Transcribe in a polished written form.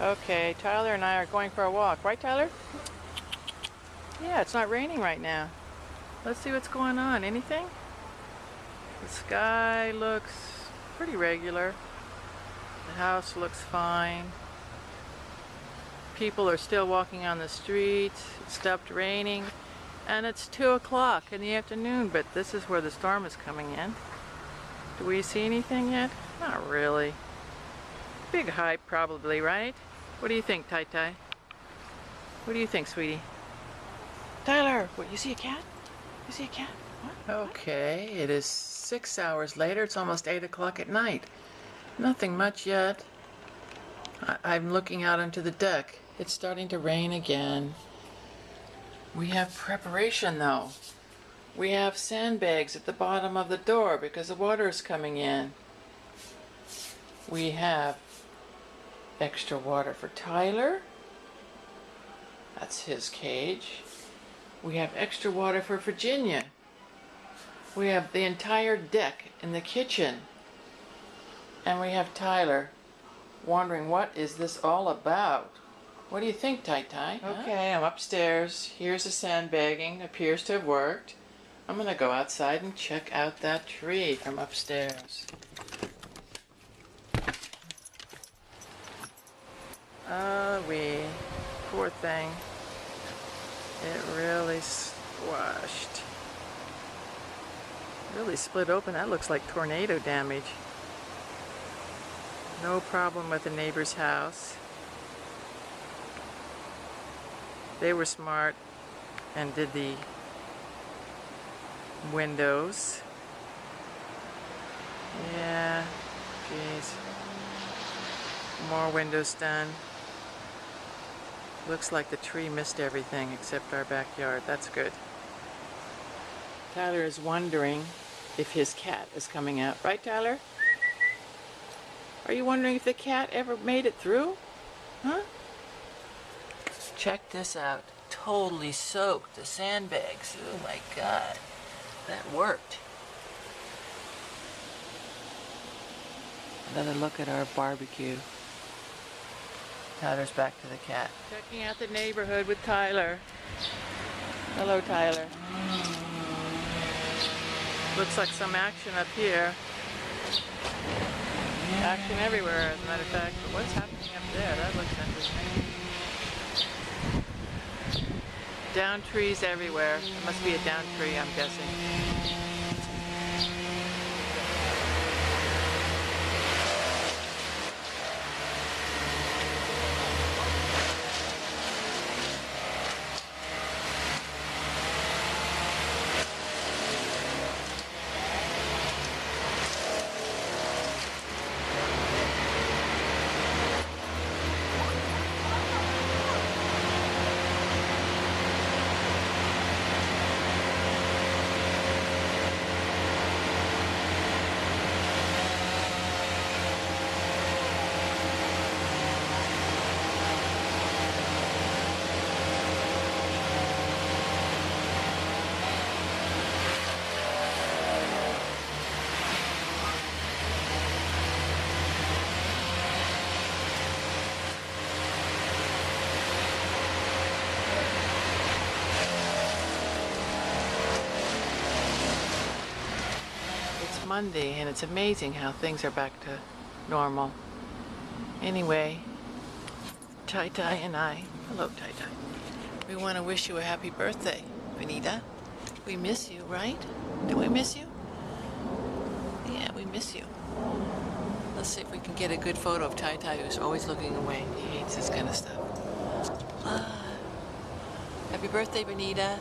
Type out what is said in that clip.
Okay, Tyler and I are going for a walk. Right, Tyler? Yeah, it's not raining right now. Let's see what's going on. Anything? The sky looks pretty regular. The house looks fine. People are still walking on the streets. It stopped raining. And it's 2 o'clock in the afternoon, but this is where the storm is coming in. Do we see anything yet? Not really. Big hype probably, right? What do you think, Tai Tai? What do you think, sweetie? Tyler, what, you see a cat? You see a cat? What? Okay, it is 6 hours later. It's almost 8 o'clock at night. Nothing much yet. I'm looking out onto the deck. It's starting to rain again. We have preparation though. We have sandbags at the bottom of the door because the water is coming in. We have extra water for Tyler. That's his cage. We have extra water for Virginia. We have the entire deck in the kitchen. And we have Tyler wondering, what is this all about? What do you think, Tai Tai? Okay, I'm upstairs. Here's the sandbagging. Appears to have worked. I'm gonna go outside and check out that tree from upstairs. Poor thing. It really squashed. Really split open. That looks like tornado damage. No problem with the neighbor's house. They were smart and did the windows. Yeah, geez. More windows done. Looks like the tree missed everything except our backyard. That's good. Tyler is wondering if his cat is coming out. Right, Tyler? Are you wondering if the cat ever made it through? Huh? Check this out. Totally soaked. The sandbags. Oh my God. That worked. Another look at our barbecue. Tyler's back to the cat. Checking out the neighborhood with Tyler. Hello, Tyler. Looks like some action up here. Action everywhere, as a matter of fact. But what's happening up there? That looks interesting. Down trees everywhere. Must be a down tree, I'm guessing. Monday, and it's amazing how things are back to normal. Anyway, Tai Tai and I, hello Tai Tai, we want to wish you a happy birthday, Benita. We miss you, right? Do we miss you? Yeah, we miss you. Let's see if we can get a good photo of Tai Tai, who's always looking away. He hates this kind of stuff. Happy birthday, Benita.